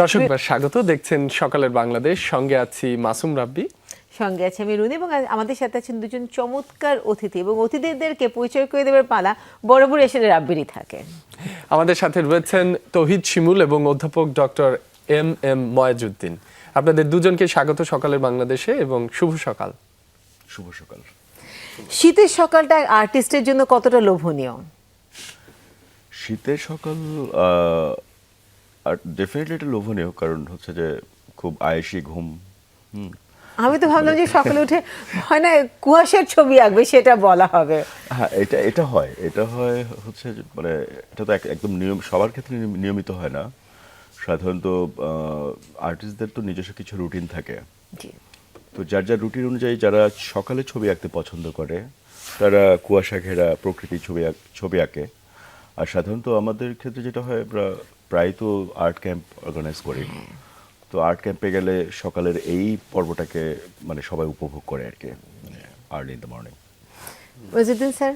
দর্শকরা স্বাগত, দেখছেন সকালের বাংলাদেশ। সঙ্গে আছি মাসুম রাব্বি, সঙ্গে আছে আমি রুনি, এবং আমাদের সাথে আছেন দুজন চমৎকার অতিথি, এবং অতিথিদেরকে পরিচয় করে দেবার পালা বরাবর এসে রাব্বিরই থাকে। আমাদের সাথে রয়েছেন তৌহিদ শিমুল এবং অধ্যাপক ডক্টর এম ময়াজউদ্দিন। আপনাদের দুজনকে স্বাগত সকালের বাংলাদেশে এবং শুভ সকাল। শুভ সকাল। শীতের সকালটা আর্টিস্টের জন্য কতটা লোভনীয়? শীতের সকাল ডেফিনেটলি এটা লোভনীয়, কারণ হচ্ছে যে খুব আয়েশি ঘুম। আমি তো ভাবলাম যে সকালে উঠে হয় না কুয়াশার ছবি আঁকবে, সেটা বলা হবে। হ্যাঁ, এটা হয় হচ্ছে যে মানে এটা তো একদম নিয়ম, সবার ক্ষেত্রে নিয়মিত হয় না। সাধারণত আর্টিস্টদের তো নিজস্ব কিছু রুটিন থাকে, জি। তো যার যার রুটিন অনুযায়ী যারা সকালে ছবি আঁকতে পছন্দ করে তারা কুয়াশা ঘেরা প্রকৃতির ছবি আঁকে। আর সাধারণত আমাদের ক্ষেত্রে যেটা হয়, আমরা প্রায় তো আর্ট ক্যাম্প অর্গানাইজ করি। তো আর্ট ক্যাম্পে গেলে সকালের এই পর্বটাকে মানে সবাই উপভোগ করে আর কি, early in the morning. Moyazuddin sir?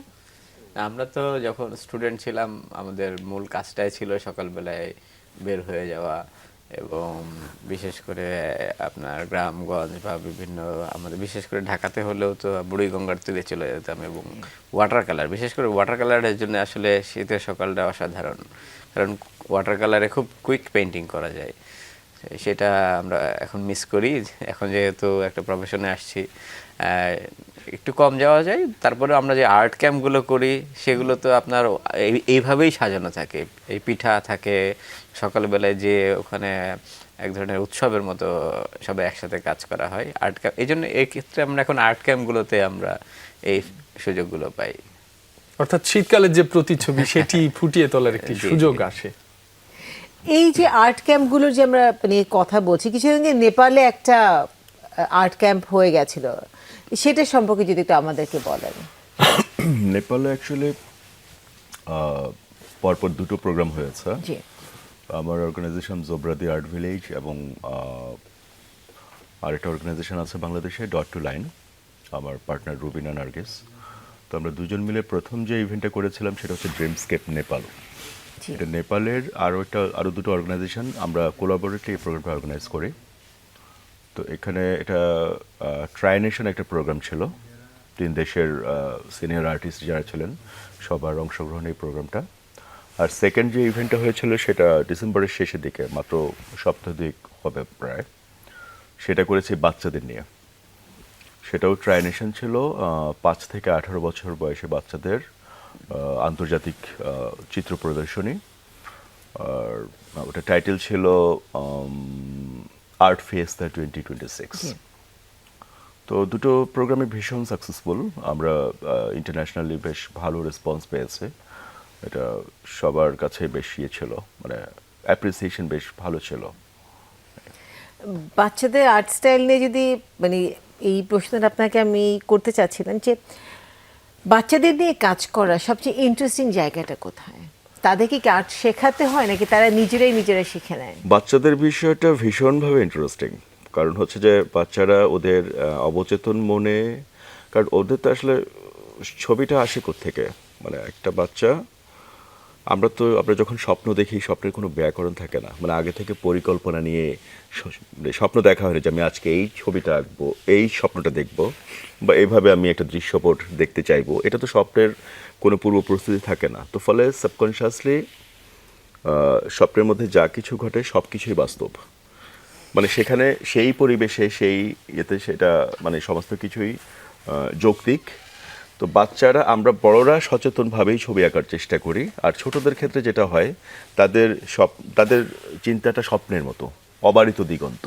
আমরা তো যখন স্টুডেন্ট ছিলাম আমাদের মূল কাজটাই ছিল সকালবেলায় বের হয়ে যাওয়া, এবং বিশেষ করে আপনার গ্রামগঞ্জ বা বিভিন্ন আমাদের বিশেষ করে ঢাকাতে হলেও তো বুড়িগঙ্গার তীরে চলে যেতাম, এবং ওয়াটার কালার, বিশেষ করে ওয়াটার কালারের জন্য আসলে শীতের সকালটা অসাধারণ, কারণ ওয়াটার কালারে খুব কুইক পেইন্টিং করা যায়। সেটা আমরা এখন মিস করি, এখন যেহেতু একটা প্রফেশনে আসছি একটু কম যাওয়া যায়। তারপরে আমরা যে আর্ট ক্যাম্পগুলো করি সেগুলো তো আপনার এইভাবেই সাজানো থাকে, এই পিঠা থাকে সকালবেলায়, যে ওখানে এক ধরনের উৎসবের মতো সবাই একসাথে কাজ করা হয় আর্ট ক্যাম্প। এই জন্য এই ক্ষেত্রে আমরা এখন আর্ট ক্যাম্পগুলোতে আমরা এই সুযোগগুলো পাই, অর্থাৎ শীতকালের যে প্রতিচ্ছবি সেটি ফুটিয়ে তোলার একটি সুযোগ আসে। এই যে আর্ট ক্যাম্পগুলোর যে আমরা মানে কথা বলছি, কিছুদিন আগে নেপালে একটা আর্ট ক্যাম্প হয়ে গেছিল, সেটা সম্পর্কে যদি একটু আমাদেরকে বলেন। নেপালে অ্যাকচুয়ালি পরপর দুটো প্রোগ্রাম হয়েছে। জি। আমার অর্গানাইজেশন জোব্রাদি আর্ট ভিলেজ এবং আরেকটা অর্গানাইজেশন আছে বাংলাদেশে, ডট টু লাইন, আমার পার্টনার রুবিনা নার্গিস। তো আমরা দুজন মিলে প্রথম যে ইভেন্টটা করেছিলাম সেটা হচ্ছে ড্রিমস্কেপ নেপাল। এটা নেপালের আরও দুটো অর্গানাইজেশন আমরা কোলাবোরেটলি এই প্রোগ্রামটা অর্গানাইজ করি। তো এখানে এটা ট্রাইনেশন একটা প্রোগ্রাম ছিল, 3 দেশের সিনিয়র আর্টিস্ট যারা ছিলেন সবার অংশগ্রহণ এই প্রোগ্রামটা। আর সেকেন্ড যে ইভেন্টটা হয়েছিল সেটা ডিসেম্বরের শেষের দিকে, মাত্র সপ্তাহ দুয়েক হবে প্রায়, সেটা করেছি বাচ্চাদের নিয়ে। সেটাও ট্রাইনেশন ছিল, 5 থেকে 18 বছর বয়সী বাচ্চাদের আন্তর্জাতিক চিত্র প্রদর্শনী। আর ওটা টাইটেল ছিল আর্ট ফিয়েস্তা 2026। তো দুটো প্রোগ্রামে ভীষণ সাকসেসফুল, আমরা ইন্টারন্যাশনালি বেশ ভালো রেসপন্স পেয়েছে। এটা সবার কাছে বেশ ইয়ে ছিল, মানে অ্যাপ্রিসিয়েশন বেশ ভালো ছিল। বাচ্চাদের আর্ট স্টাইল নিয়ে যদি মানে এই প্রশ্নটা আপনাকে আমি করতে চাচ্ছিলাম যে বাচ্চাদের নিয়ে কাজ করা সবচেয়ে ইন্টারেস্টিং জায়গাটা কোথায়? তাদেরকে কি আর্ট শেখাতে হয় নাকি তারা নিজেরাই শিখে নেয়? বাচ্চাদের বিষয়টা ভীষণভাবে ইন্টারেস্টিং, কারণ হচ্ছে যে বাচ্চারা ওদের অবচেতন মনে, কারণ ওদের তো আসলে ছবিটা আসে কোত্থেকে, মানে একটা বাচ্চা, আমরা যখন স্বপ্ন দেখি স্বপ্নের কোনো ব্যাকরণ থাকে না, মানে আগে থেকে পরিকল্পনা নিয়ে স্বপ্ন দেখা হয় যে আমি আজকে এই ছবিটা আঁকবো, এই স্বপ্নটা দেখবো, বা এইভাবে আমি একটা দৃশ্যপট দেখতে চাইবো, এটা তো স্বপ্নের কোনো পূর্ব প্রস্তুতি থাকে না। তো ফলে সাবকনশিয়াসলি স্বপ্নের মধ্যে যা কিছু ঘটে সব কিছুই বাস্তব, মানে সেখানে সেই পরিবেশে সেই ইয়েতে সেটা মানে সমস্ত কিছুই যৌক্তিক। তো বাচ্চারা, আমরা বড়রা সচেতনভাবেই ছবি আঁকার চেষ্টা করি, আর ছোটদের ক্ষেত্রে যেটা হয় তাদের চিন্তাটা স্বপ্নের মতো, অবারিত দিগন্ত,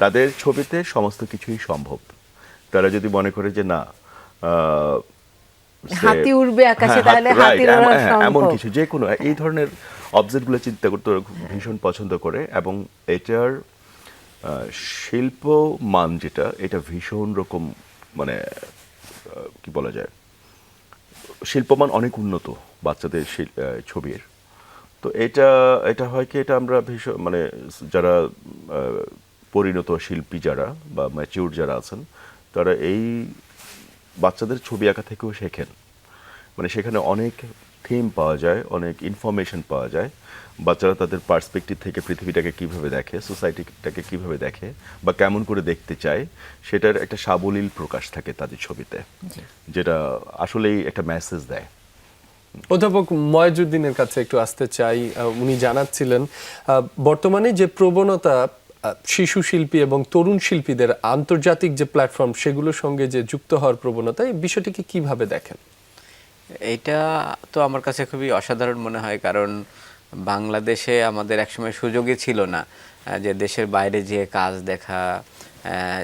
তাদের ছবিতে সমস্ত কিছুই সম্ভব। তারা যদি মনে করে যে না হাতি উড়বে আকাশে, তাহলে হাতির ওড়া সম্ভব, এমন কিছু যে কোনো এই ধরনের অবজেক্টগুলো চিন্তা করতে ওরা ভীষণ পছন্দ করে, এবং এটার শিল্প মান যেটা, এটা ভীষণ রকম মানে কি বলা যায়, শিল্পমান অনেক উন্নত বাচ্চাদের ছবির। তো এটা হয় কি, এটা আমরা ভীষণ মানে যারা পরিণত শিল্পী যারা বা ম্যাচিউর যারা আছেন তারা এই বাচ্চাদের ছবি আঁকা থেকেও শেখেন, মানে সেখানে অনেক থিম পাওয়া যায়, অনেক ইনফরমেশন পাওয়া যায়। বাচ্চারা তাদের পার্সপেক্টিভ থেকে পৃথিবীটাকে কিভাবে দেখে, সোসাইটিটাকে কিভাবে দেখে বা কেমন করে দেখতে চায়, সেটার একটা সাবলীল প্রকাশ থাকে তাদের ছবিতে, যেটা আসলেই একটা মেসেজ দেয়। অধ্যাপক ময়াজউদ্দিনের কাছে একটু আসতে চাই। উনি জানাচ্ছিলেন বর্তমানে যে প্রবণতা শিশু শিল্পী এবং তরুণ শিল্পীদের আন্তর্জাতিক যে প্ল্যাটফর্ম সেগুলোর সঙ্গে যে যুক্ত হওয়ার প্রবণতা, এই বিষয়টিকে কিভাবে দেখেন? এইটা তো আমার কাছে খুবই অসাধারণ মনে হয়, কারণ বাংলাদেশে আমাদের একসময় সুযোগই ছিল না যে দেশের বাইরে যেয়ে কাজ দেখা।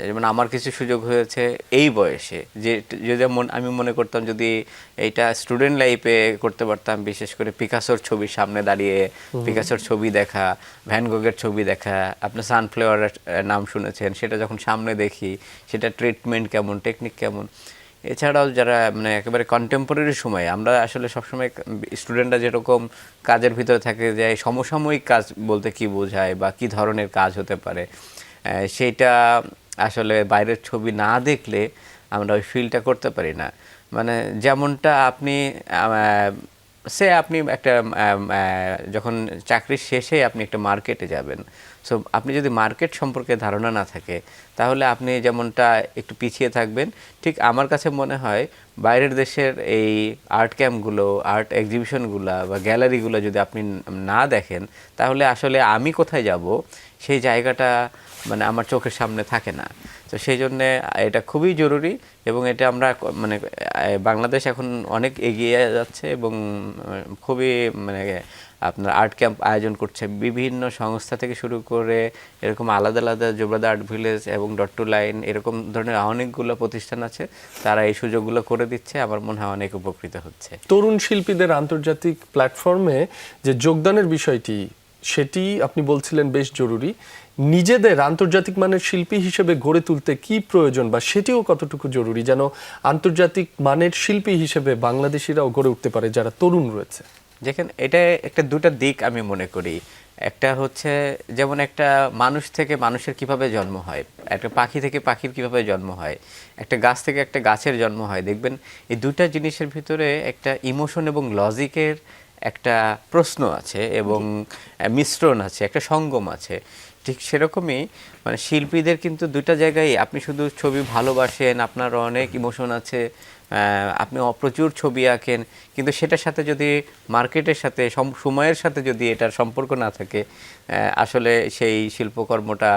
যেমন আমার কিছু সুযোগ হয়েছে এই বয়সে, যে যদি আমি মনে করতাম যদি এইটা স্টুডেন্ট লাইফে করতে পারতাম, বিশেষ করে পিকাসোর ছবির সামনে দাঁড়িয়ে পিকাসোর ছবি দেখা, ভ্যান গোগের ছবি দেখা, আপনি সানফ্লাওয়ারের নাম শুনেছেন, সেটা যখন সামনে দেখি সেটা ট্রিটমেন্ট কেমন, টেকনিক কেমন। এছাড়াও যারা মানে একেবারে কন্টেম্পোরারি সময়, আমরা আসলে সবসময় স্টুডেন্টরা যেরকম কাজের ভিতরে থাকে যে সমসাময়িক কাজ বলতে কি বোঝায় বা কি ধরনের কাজ হতে পারে, সেইটা আসলে বাইরের ছবি না দেখলে আমরা ওই ফিলটা করতে পারি না। মানে যেমনটা আপনি আপনি একটা যখন চাকরির শেষে আপনি একটা মার্কেটে যাবেন, সো আপনি যদি মার্কেট সম্পর্কে ধারণা না থাকে তাহলে আপনি যেমনটা একটু পিছিয়ে থাকবেন। ঠিক আমার কাছে মনে হয় বাইরের দেশের এই আর্ট ক্যাম্পগুলো, আর্ট এক্সিবিশনগুলো বা গ্যালারিগুলো যদি আপনি না দেখেন তাহলে আসলে আমি কোথায় যাব সেই জায়গাটা মানে আমার চোখের সামনে থাকে না। তো সেই জন্যে এটা খুবই জরুরি, এবং এটা আমরা মানে বাংলাদেশ এখন অনেক এগিয়ে যাচ্ছে এবং খুবই মানে আপনার আর্ট ক্যাম্প আয়োজন করছে বিভিন্ন সংস্থা থেকে শুরু করে এরকম আলাদা আলাদা জোবরাদা আর্ট ভিলেজ এবং ডট টু লাইন, এরকম ধরনের অনেকগুলো প্রতিষ্ঠান আছে, তারা এই সুযোগগুলো করে দিচ্ছে। আমার মনে হয় অনেক উপকৃত হচ্ছে। তরুণ শিল্পীদের আন্তর্জাতিক প্ল্যাটফর্মে যে যোগদানের বিষয়টি, সেটি আপনি বলছিলেন বেশ জরুরি। নিজেদের আন্তর্জাতিক মানের শিল্পী হিসেবে গড়ে তুলতে কি প্রয়োজন বা সেটিও কতটুকু জরুরি, যেন আন্তর্জাতিক মানের শিল্পী হিসেবে বাংলাদেশিরাও গড়ে উঠতে পারে যারা তরুণ রয়েছে? দেখেন, এটা একটা দুটো দিক আমি মনে করি। একটা হচ্ছে যেমন একটা মানুষ থেকে মানুষের কিভাবে জন্ম হয়, একটা পাখি থেকে পাখির কিভাবে জন্ম হয়, একটা গাছ থেকে একটা গাছের জন্ম হয়। দেখবেন এই দুটা জিনিসের ভিতরে একটা ইমোশন এবং লজিকের একটা প্রশ্ন আছে এবং মিশ্রণ আছে, একটা সঙ্গম আছে। ঠিক সেরকমই মানে শিল্পীদের কিন্তু দুটা জায়গায়, আপনি শুধু ছবি ভালোবাসেন, আপনার অনেক ইমোশন আছে, আপনি প্রচুর ছবি আঁকেন, কিন্তু সেটার সাথে যদি মার্কেটের সাথে সময়ের সাথে যদি এটার সম্পর্ক না থাকে, আসলে সেই শিল্পকর্মটা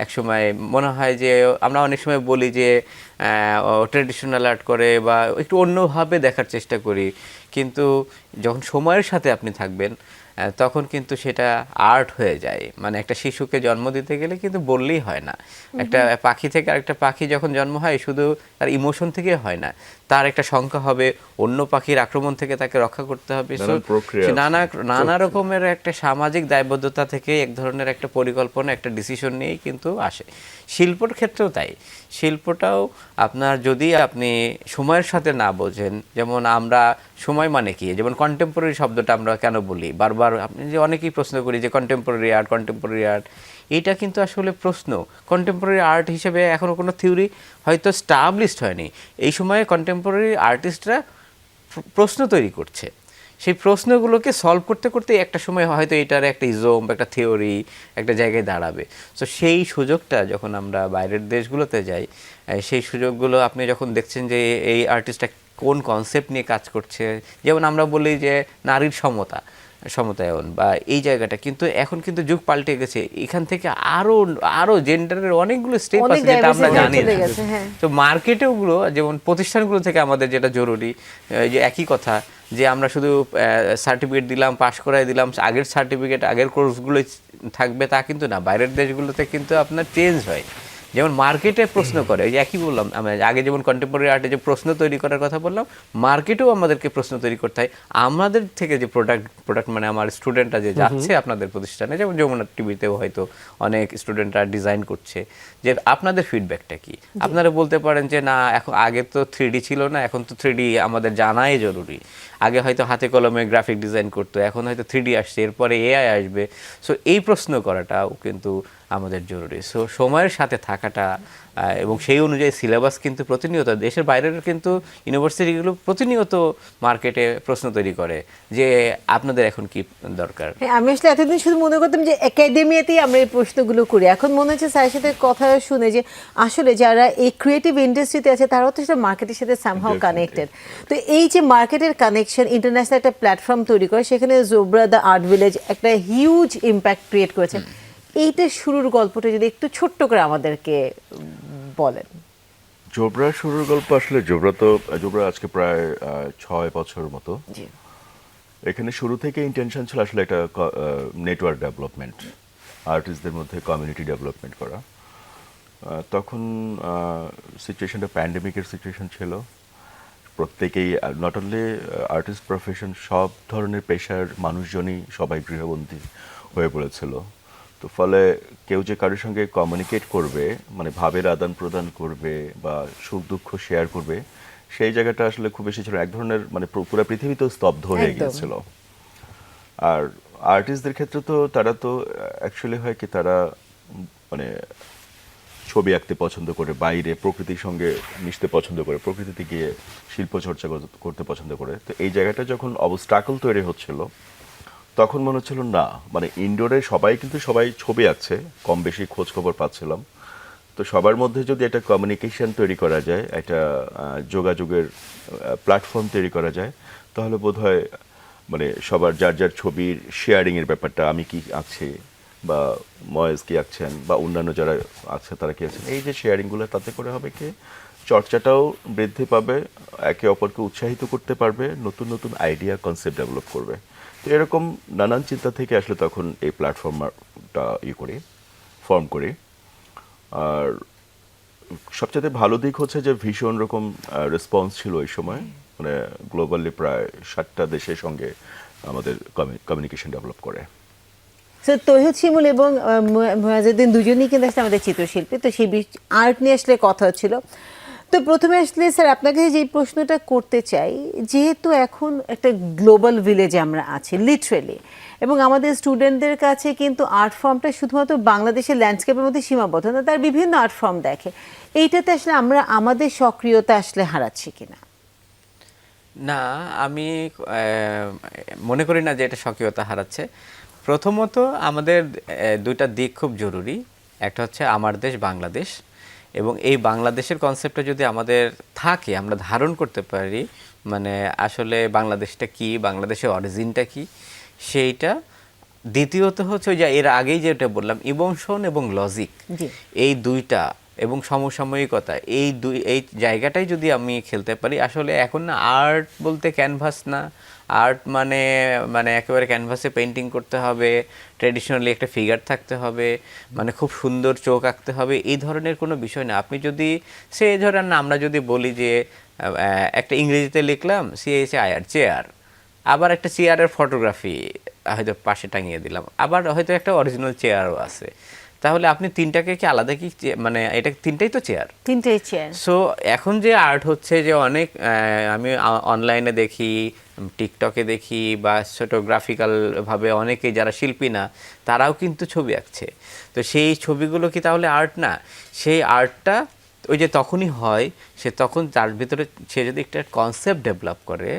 একসময় মনে হয় যে আমরা অনেক সময় বলি যে ট্র্যাডিশনাল আর্ট করে বা একটু অন্যভাবে দেখার চেষ্টা করি, কিন্তু যখন সময়ের সাথে আপনি থাকবেন তখন কিন্তু সেটা আর্ট হয়ে যায়। মানে একটা শিশুকে জন্ম দিতে গেলে কিন্তু বললেই হয় না, একটা পাখি থেকে আরেকটা পাখি যখন জন্ম হয় শুধু তার ইমোশন থেকে হয় না, তার একটা সংখ্যা হবে, অন্য পাখির আক্রমণ থেকে তাকে রক্ষা করতে হবে, নানা রকমের একটা সামাজিক দায়বদ্ধতা থেকে এক ধরনের একটা পরিকল্পনা, একটা ডিসিশন নিয়েই কিন্তু আসে। শিল্পর ক্ষেত্রেও তাই। শিল্পটাও আপনার যদি আপনি সময়ের সাথে না বোঝেন, যেমন আমরা সময় মানে কি, যেমন কন্টেম্পোরারি শব্দটা আমরা কেন বলি বারবার, আপনি যে অনেকেই প্রশ্ন করি যে কন্টেম্পোরারি আর্ট, এইটা কিন্তু আসলে প্রশ্ন। কন্টেম্পোরারি আর্ট হিসেবে এখনও কোনো থিওরি হয়তো স্টাবলিশড হয়নি। এই সময়ে কন্টেম্পোরারি আর্টিস্টরা প্রশ্ন তৈরি করছে, সেই প্রশ্নগুলোকে সলভ করতে করতে একটা সময় হয়তো এটার একটা ইজম, একটা থিওরি একটা জায়গায় দাঁড়াবে। সো সেই সুযোগটা যখন আমরা বাইরের দেশগুলোতে যাই, সেই সুযোগগুলো আপনি যখন দেখছেন যে এই আর্টিস্টটা কোন কনসেপ্ট নিয়ে কাজ করছে, যেমন আমরা বলি যে নারীর সমতায়ন বা এই জায়গাটা, কিন্তু এখন কিন্তু যুগ পাল্টে গেছে, এখান থেকে আরো জেন্ডারের অনেকগুলো স্টেপ আছে যেটা আমরা জানি না। তো মার্কেটেওগুলো যেমন প্রতিষ্ঠানগুলো থেকে আমাদের যেটা জরুরি, যে একই কথা যে আমরা শুধু সার্টিফিকেট দিলাম, পাশ করাই দিলাম, আগের সার্টিফিকেট আগের কোর্সগুলোই থাকবে তা কিন্তু না। বাইরের দেশগুলোতে কিন্তু আপনার চেঞ্জ হয়, যেমন মার্কেটে প্রশ্ন করে, এই যে একই বললাম আমরা আগে যেমন কন্টেম্পোরারি আর্টে যে প্রশ্ন তৈরি করার কথা বললাম, মার্কেটেও আমাদেরকে প্রশ্ন তৈরি করতে হয়। আমাদের থেকে যে প্রোডাক্ট মানে আমার স্টুডেন্টরা যে যাচ্ছে আপনাদের প্রতিষ্ঠানে, যেমন যমুনা টিভিতেও হয়তো অনেক স্টুডেন্টরা ডিজাইন করছে, যে আপনাদের ফিডব্যাকটা কি। আপনারা বলতে পারেন যে না, এখন আগে তো 3D ছিল না, এখন তো 3D আমাদের জানাই জরুরি। আগে হয়তো হাতে কলমে গ্রাফিক ডিজাইন করতো, এখন হয়তো 3D আসছে, এরপরে AI আসবে। সো এই প্রশ্ন করাটাও কিন্তু আমাদের জরুরি। সো সময়ের সাথে থাকাটা এবং সেই অনুযায়ী সিলেবাস কিন্তু প্রতিনিয়ত দেশের বাইরের কিন্তু ইউনিভার্সিটিগুলো প্রতিনিয়ত মার্কেটে প্রশ্ন তৈরি করে যে আপনাদের এখন কি দরকার। হ্যাঁ, আমি আসলে এতদিন শুধু মনে করতাম যে একাডেমিয়াতেই আমরা এই প্রশ্নগুলো করি, এখন মনে হচ্ছে স্যারের সাথে কথা শুনে যে আসলে যারা এই ক্রিয়েটিভ ইন্ডাস্ট্রিতে আছে তারাও তো সেটা মার্কেটের সাথে সামহাও কানেক্টেড। তো এই যে মার্কেটের কানেকশন, ইন্টারন্যাশনাল একটা প্ল্যাটফর্ম তৈরি করে, সেখানে জোবরা দ্য আর্ট ভিলেজ একটা হিউজ ইম্প্যাক্ট ক্রিয়েট করেছে। এইটা শুরুর গল্পটা যদি একটু ছোট্ট করে আমাদেরকে বলেন। জোবরা শুরুর গল্প আসলে জোবরা আজকে প্রায় 6 বছর মতো। জি। এখানে শুরু থেকে ইন্টেনশন ছিল আসলে একটা নেটওয়ার্ক ডেভেলপমেন্ট, আর্টিস্টদের মধ্যে কমিউনিটি ডেভেলপমেন্ট করা। তখন সিচুয়েশনটা প্যান্ডেমিকের সিচুয়েশন ছিল, প্রত্যেকেই নট অনলি আর্টিস্ট প্রফেশন, সব ধরনের পেশার মানুষজনই সবাই গৃহবন্দী হয়ে পড়েছিল। তো ফলে কেউ যে কারোর সঙ্গে কমিউনিকেট করবে, মানে ভাবের আদান প্রদান করবে বা সুখ দুঃখ শেয়ার করবে, সেই জায়গাটা আসলে খুব বেশি ছিল। এক ধরনের মানে পুরো পৃথিবী তো স্তব্ধ হয়ে একদম। গিয়েছিল। আর আর্টিস্টদের ক্ষেত্রে তো তারা তো অ্যাকচুয়ালি হয় কি, তারা মানে ছবি আঁকতে পছন্দ করে, বাইরে প্রকৃতির সঙ্গে মিশতে পছন্দ করে, প্রকৃতিতে গিয়ে শিল্প চর্চা করতে পছন্দ করে। তো এই জায়গাটা যখন অবস্ট্রাকল তৈরি হচ্ছিল, তখন মনে হচ্ছিল না, মানে ইনডোরে সবাই ছবি আঁকছে, কম বেশি খোঁজ খবর পাচ্ছিলাম। তো সবার মধ্যে যদি একটা কমিউনিকেশন তৈরি করা যায়, একটা যোগাযোগের প্ল্যাটফর্ম তৈরি করা যায়, তাহলে বোধহয় মানে সবার যার যার ছবির শেয়ারিংয়ের ব্যাপারটা, আমি কি আঁকছি বা ময়েজ কি আঁকছেন বা অন্যান্য যারা আছে তারা কি আছেন, এই যে শেয়ারিংগুলো, তাতে করে হবে কি চর্চাটাও বৃদ্ধি পাবে, একে অপরকে উৎসাহিত করতে পারবে, নতুন নতুন আইডিয়া কনসেপ্ট ডেভেলপ করবে। তো এরকম নানান চিন্তা থেকে আসলে তখন এই প্ল্যাটফর্মটা ফর্ম করি। আর সবচেয়ে ভালো দিক হচ্ছে যে ভীষণ রকম রেসপন্স ছিল ওই সময়, মানে গ্লোবালি প্রায় 7টা দেশের সঙ্গে আমাদের কমিউনিকেশন ডেভেলপ করে। সো তৌহিদ শিমুল এবং মুয়াজ্জেদ্দিন দুজনেই কিন্তু আসলে আমাদের চিত্রশিল্পী, তো সেই আর্ট নিয়ে আসলে কথা ছিল। তো প্রথমে আসলে স্যার আপনাকে যে প্রশ্নটা করতে চাই, যেহেতু এখন একটা গ্লোবাল ভিলেজে আমরা আছি লিটারেলি, এবং আমাদের স্টুডেন্টদের কাছে কিন্তু আর্ট ফর্মটা শুধুমাত্র বাংলাদেশের ল্যান্ডস্কেপের মধ্যে সীমাবদ্ধ না, তার বিভিন্ন আর্ট ফর্ম দেখে, এইটাতে আসলে আমরা আমাদের সক্রিয়তা আসলে হারাচ্ছি কিনা? না, আমি মনে করি না যে এটা স্বকীয়তা হারাচ্ছে। প্রথমত আমাদের দুইটা দিক খুব জরুরি। একটা হচ্ছে আমার দেশ বাংলাদেশ, এবং এই বাংলাদেশের কনসেপ্টটা যদি আমাদের থাকে, আমরা ধারণ করতে পারি, মানে আসলে বাংলাদেশটা কি, বাংলাদেশের অরিজিনটা কি, সেইটা। দ্বিতীয়ত হচ্ছে ওই যে এর আগেই যেটা বললাম, ইমোশন এবং লজিক, জি। এই দুইটা এবং সমসাময়িকতা, এই জায়গাটাই যদি আমি খেলতে পারি, আসলে এখন না আর্ট বলতে ক্যানভাস না, আর্ট মানে মানে একেবারে ক্যানভাসে পেন্টিং করতে হবে, ট্র্যাডিশনালি একটা ফিগার থাকতে হবে, মানে খুব সুন্দর চোখ আঁকতে হবে, এই ধরনের কোনো বিষয় না। আপনি যদি ধরেন না, আমরা যদি বলি যে একটা ইংরেজিতে লিখলাম CHIR চেয়ার, আবার একটা চেয়ারের ফটোগ্রাফি হয়তো পাশে টাঙিয়ে দিলাম, আবার হয়তো একটা অরিজিনাল চেয়ারও আছে, তাহলে আপনি তিনটাকে কি আলাদা কি মানে এটা তিনটাই তো চেয়ার, তিনটাই চেয়ার। সো এখন যে আর্ট হচ্ছে যে অনেক আমি অনলাইনে দেখি, টিকটকে দেখি, বা ফটোগ্রাফিক্যালভাবে অনেকে যারা শিল্পী না তারাও কিন্তু ছবি আঁকছে। তো সেই ছবিগুলো কি তাহলে আর্ট না? সেই আর্টটা ওই যে তখনই হয়, তখন তার ভিতরে সে যদি একটা কনসেপ্ট ডেভেলপ করে,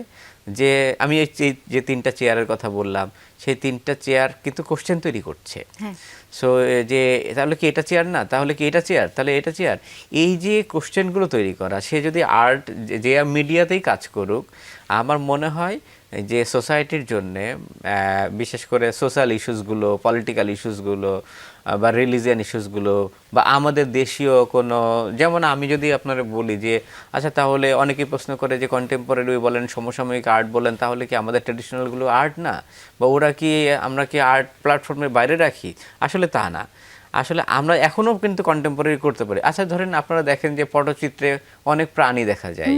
যে আমি এই যে তিনটা চেয়ারের কথা বললাম, সেই তিনটা চেয়ার কিন্তু কোশ্চেন তৈরি করছে। সো যে তাহলে কি এটা চেয়ার না, তাহলে কি এটা চেয়ার, তাহলে এটা চেয়ার, এই যে কোশ্চেনগুলো তৈরি করা, সে যদি আর্ট যে মিডিয়াতেই কাজ করুক, আমার মনে হয় যে সোসাইটির জন্যে, বিশেষ করে সোশ্যাল ইস্যুসগুলো, পলিটিক্যাল ইস্যুসগুলো বা রিলিজিয়ান ইস্যুসগুলো, বা আমাদের দেশীয় কোনো, যেমন আমি যদি আপনারা বলি যে আচ্ছা তাহলে অনেকেই প্রশ্ন করে যে কন্টেম্পোরারি বলেন, সমসাময়িক আর্ট বলেন, তাহলে কি আমাদের ট্র্যাডিশনালগুলো আর্ট না, বা আমরা কি আর্ট প্ল্যাটফর্মের বাইরে রাখি? আসলে তা না। আসলে আমরা এখনও কিন্তু কন্টেম্পোরারি করতে পারি। আচ্ছা ধরেন আপনারা দেখেন যে পটচিত্রে অনেক প্রাণী দেখা যায়,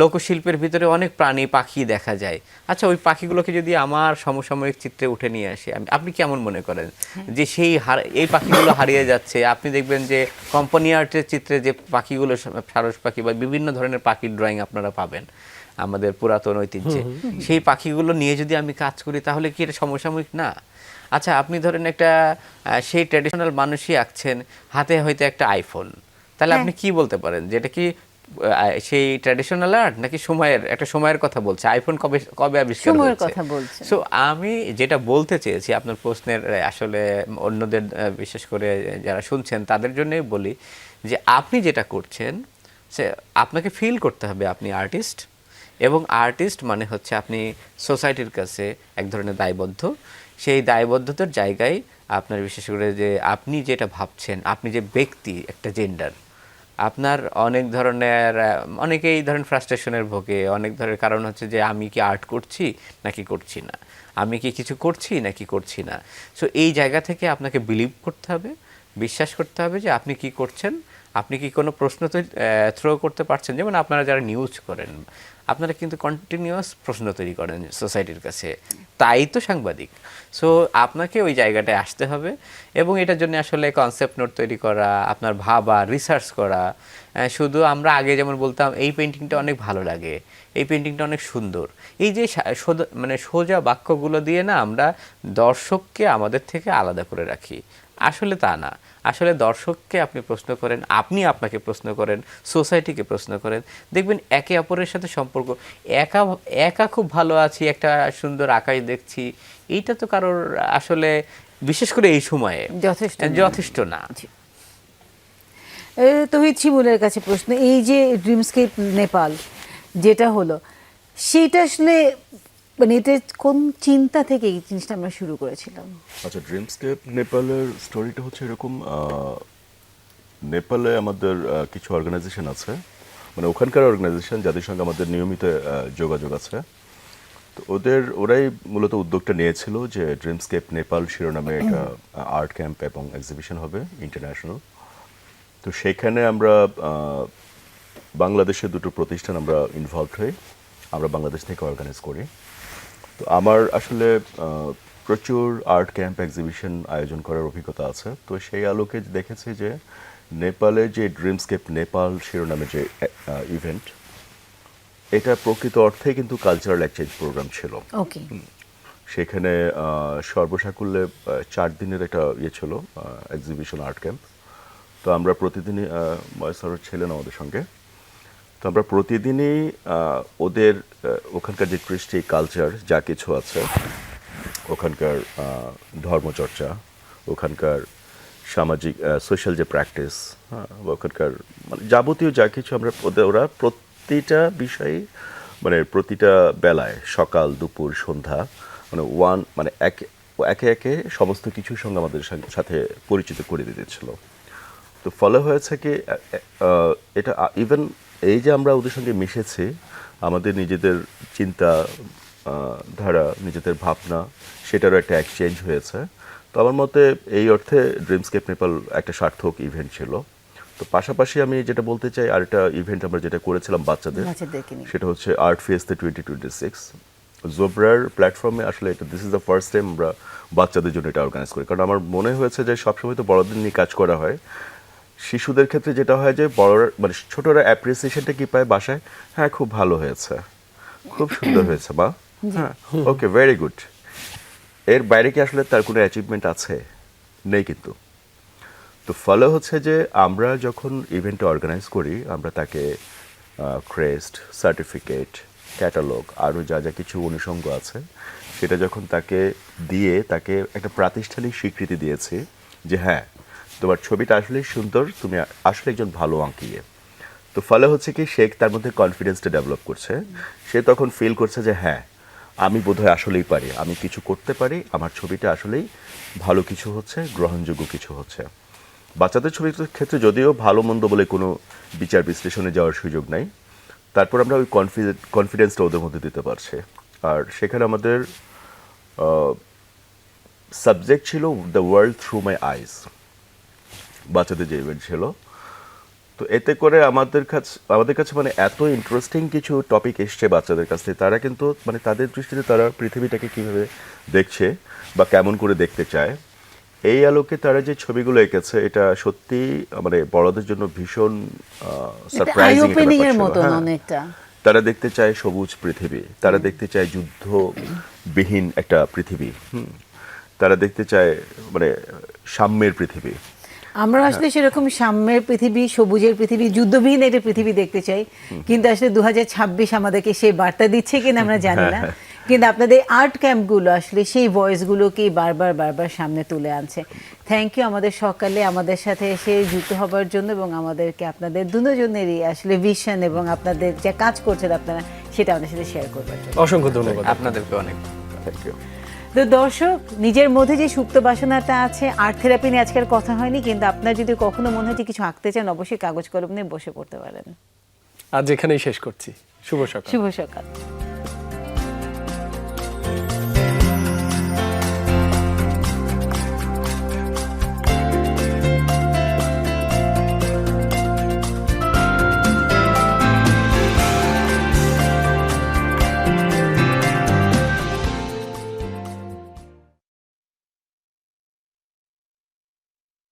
লোকশিল্পের ভিতরে অনেক প্রাণী পাখি দেখা যায়। আচ্ছা ওই পাখিগুলোকে যদি আমার সমসাময়িক চিত্রে উঠে নিয়ে আসি, আপনি কেমন মনে করেন যে এই পাখিগুলো হারিয়ে যাচ্ছে? আপনি দেখবেন যে কোম্পানি আর্টের চিত্রে যে পাখিগুলো, সারস পাখি বা বিভিন্ন ধরনের পাখির ড্রয়িং আপনারা পাবেন, আমাদের পুরাতন ঐতিহ্যে, সেই পাখিগুলো নিয়ে যদি আমি কাজ করি তাহলে কি এটা সমসাময়িক না? আচ্ছা, আপনি ধরেন একটা সেই ট্র্যাডিশনাল মানুষই আঁকছেন, হাতে হয়তো একটা আইফোন, তাহলে আপনি কি বলতে পারেন যে এটা কি সেই ট্র্যাডিশনাল আর্ট নাকি সময়ের কথা বলছে? আইফোন কবে কবে আবিষ্কার হয়েছে? সময়ের কথা বলছে। সো আমি যেটা বলতে চেয়েছি আপনার প্রশ্নের আসলে অন্যদের বিশেষ করে যারা শুনছেন তাদের জন্যই বলি যে আপনি যেটা করছেন সে আপনাকে ফিল করতে হবে আপনি আর্টিস্ট, এবং আর্টিস্ট মানে হচ্ছে আপনি সোসাইটির কাছে এক ধরনের দায়বদ্ধ। সেই দায়বদ্ধতার জায়গায় আপনার বিশেষ করে যে আপনি যেটা ভাবছেন, আপনি যে ব্যক্তি, একটা জেন্ডার, আপনার অনেক ধরনের অনেকেই ধরেন ফ্রাস্ট্রেশনের ভোগে, অনেক ধরনের কারণ হচ্ছে যে আমি কি আর্ট করছি নাকি করছি না, আমি কি কিছু করছি নাকি করছি না। সো এই জায়গা থেকে আপনাকে বিলিভ করতে হবে, বিশ্বাস করতে হবে যে আপনি কি করছেন, আপনি কি কোনো প্রশ্ন থ্রো করতে পারছেন। যেমন আপনারা যারা নিউজ করেন, আপনারা কিন্তু কন্টিনিউয়াস প্রশ্ন তৈরি করেন সোসাইটির কাছে, তাই তো সাংবাদিক। সো আপনাকে ওই জায়গাটায় আসতে হবে, এবং এটার জন্য আসলে কনসেপ্ট নোট তৈরি করা, আপনার ভাবা, রিসার্চ করা। শুধু আমরা আগে যেমন বলতাম এই পেন্টিংটা অনেক ভালো লাগে, এই পেন্টিংটা অনেক সুন্দর, এই যে মানে সোজা বাক্যগুলো দিয়ে না আমরা দর্শককে আমাদের থেকে আলাদা করে রাখি। আসলে তা না, আসলে দর্শককে আপনি প্রশ্ন করেন, আপনি আপনাকে প্রশ্ন করেন, সোসাইটিকে প্রশ্ন করেন, দেখবেন একে অপরের সাথে সম্পর্ক। একা একা খুব ভালো আছি, একটা সুন্দর আকাশ দেখছি, এইটা তো কারোর আসলে বিশেষ করে এই সময়ে যথেষ্ট না। তৌহিদ শিমুলের কাছে প্রশ্ন, এই যে ড্রিমস্কেপ নেপাল যেটা হলো, সেটা আসলে মানে এটা কোন চিন্তা থেকে এই জিনিসটা আমরা শুরু করেছিলাম? আচ্ছা, ড্রিমস্কেপ নেপালের স্টোরিটা হচ্ছে এরকম, নেপালে আমাদের কিছু অর্গানাইজেশন আছে, মানে ওখানকার অর্গানাইজেশন যাদের সঙ্গে আমাদের নিয়মিত যোগাযোগ আছে। তো ওরাই মূলত উদ্যোগটা নিয়েছিল যে ড্রিমস্কেপ নেপাল শিরোনামে একটা আর্ট ক্যাম্প এবং এক্সিবিশন হবে ইন্টারন্যাশনাল। তো সেখানে আমরা বাংলাদেশের দুটো প্রতিষ্ঠান আমরা ইনভলভ হই, আমরা বাংলাদেশ থেকে অর্গানাইজ করি। তো আমার আসলে প্রচুর আর্ট ক্যাম্প এক্সিবিশন আয়োজন করার অভিজ্ঞতা আছে। তো সেই আলোকে দেখেছি যে নেপালে যে ড্রিমস্কেপ নেপাল শিরোনামে যে ইভেন্ট, এটা প্রকৃত অর্থে কিন্তু কালচারাল এক্সচেঞ্জ প্রোগ্রাম ছিল। ওকে, সেখানে সর্বসাকুল্যে 4 দিনের একটা ছিল এক্সিবিশন আর্ট ক্যাম্প। তো আমরা প্রতিদিনই ময়সার ছিলেন আমাদের সঙ্গে, তো আমরা প্রতিদিনই ওদের ওখানকার যে কৃষ্টি কালচার যা কিছু আছে, ওখানকার ধর্মচর্চা, ওখানকার সামাজিক সোশ্যাল যে প্র্যাকটিস, হ্যাঁ, ওখানকার মানে যাবতীয় যা কিছু আমরা ওরা প্রতিটা বিষয়ে, মানে প্রতিটা বেলায় সকাল দুপুর সন্ধ্যা মানে একে একে সমস্ত কিছুর সঙ্গে আমাদের সাথে পরিচিত করে দিয়েছিল। তো ফলে হয়েছে কি, এটা ইভেন এই যে আমরা ওদের সঙ্গে মিশেছি, আমাদের নিজেদের চিন্তা ধারা, নিজেদের ভাবনা, সেটারও একটা এক্সচেঞ্জ হয়েছে। তো আমার মতে এই অর্থে ড্রিমস্কেপ নেপাল একটা সার্থক ইভেন্ট ছিল। তো পাশাপাশি আমি যেটা বলতে চাই, আরেকটা ইভেন্ট আমরা যেটা করেছিলাম বাচ্চাদের, সেটা হচ্ছে আর্ট ফিয়েস্তা 2026 জোব্রার প্ল্যাটফর্মে। আসলে এটা this is the first time আমরা বাচ্চাদের জন্য এটা অর্গানাইজ করি, কারণ আমার মনে হয়েছে যে সবসময় তো বড়দের নিয়ে কাজ করা হয়, শিশুদের ক্ষেত্রে যেটা হয় যে বড়রা মানে ছোটরা অ্যাপ্রিসিয়েশনটা কি পায় বাসায়, হ্যাঁ খুব ভালো হয়েছে, খুব সুন্দর হয়েছে, বা হ্যাঁ ওকে ভেরি গুড, এর বাইরে কি আসলে তার কোনো অ্যাচিভমেন্ট আছে? নেই কিন্তু। তো ফলে হচ্ছে যে আমরা যখন ইভেন্টটা অর্গানাইজ করি, আমরা তাকে ক্রেস্ট, সার্টিফিকেট, ক্যাটালগ, আরও যা যা কিছু অনুষঙ্গ আছে, সেটা যখন তাকে দিয়ে তাকে একটা প্রাতিষ্ঠানিক স্বীকৃতি দিয়েছি যে হ্যাঁ তোমার ছবিটা আসলেই সুন্দর, তুমি আসলে একজন ভালো আঁকিয়ে। তো ফলে হচ্ছে কি, সে তার মধ্যে কনফিডেন্সটা ডেভেলপ করছে, সে তখন ফিল করছে যে হ্যাঁ আমি বোধহয় আসলেই পারি, আমি কিছু করতে পারি, আমার ছবিটা আসলেই ভালো কিছু হচ্ছে, গ্রহণযোগ্য কিছু হচ্ছে। বাচ্চাদের ছবির ক্ষেত্রে যদিও ভালো মন্দ বলে কোনো বিচার বিশ্লেষণে যাওয়ার সুযোগ নাই, তারপর আমরা ওই কনফিডেন্সটা ওদের মধ্যে দিতে পারছি। আর সেখানে আমাদের সাবজেক্ট ছিল দ্য ওয়ার্ল্ড থ্রু মাই আইজ, বাচ্চাদের যে ইভেন্ট ছিল। তো এতে করে আমাদের কাছে মানে এত ইন্টারেস্টিং কিছু টপিক এসছে বাচ্চাদের কাছ থেকে, তারা কিন্তু মানে তাদের দৃষ্টিতে তারা পৃথিবীটাকে কীভাবে দেখছে বা কেমন করে দেখতে চায়, এই আলোকে তারা যে ছবিগুলো এঁকেছে, এটা সত্যি মানে বড়দের জন্য ভীষণ সারপ্রাইজিং একটা ব্যাপার ছিল। তারা দেখতে চায় সবুজ পৃথিবী, তারা দেখতে চায় যুদ্ধবিহীন একটা পৃথিবী, তারা দেখতে চায় মানে সাম্যের পৃথিবী। আমরা আসলে সেরকম সাম্যের পৃথিবী, সবুজের পৃথিবী, যুদ্ধবিহীন একটা পৃথিবী দেখতে চাই, কিন্তু আসলে 2026 আমাদেরকে সেই বার্তা দিচ্ছে কিনা আমরা জানি না। কিন্তু আপনাদের আর্ট ক্যাম্পগুলো আসলে সেই ভয়েসগুলোকেই বারবার সামনে তুলে আনছে। থ্যাংক ইউ আমাদের সকালে আমাদের সাথে এসে যুক্ত হবার জন্য, এবং আমাদেরকে আপনাদের দুজনেরই আসলে ভিশন এবং আপনাদের যে কাজ করছেন আপনারা সেটা আমাদের সাথে শেয়ার করবার জন্য অসংখ্য ধন্যবাদ। আপনাদেরকে অনেক থ্যাংক ইউ। তো দর্শক, নিজের মধ্যে যে সুপ্ত বাসনাটা আছে, আর্ট থেরাপি নিয়ে আজকাল কথা হয়নি, কিন্তু আপনার যদি কখনো মনে হয় যে কিছু আঁকতে চান, অবশ্যই কাগজ কলম নিয়ে বসে পড়তে পারেন। আজ এখানেই শেষ করছি। শুভ সকাল। শুভ সকাল।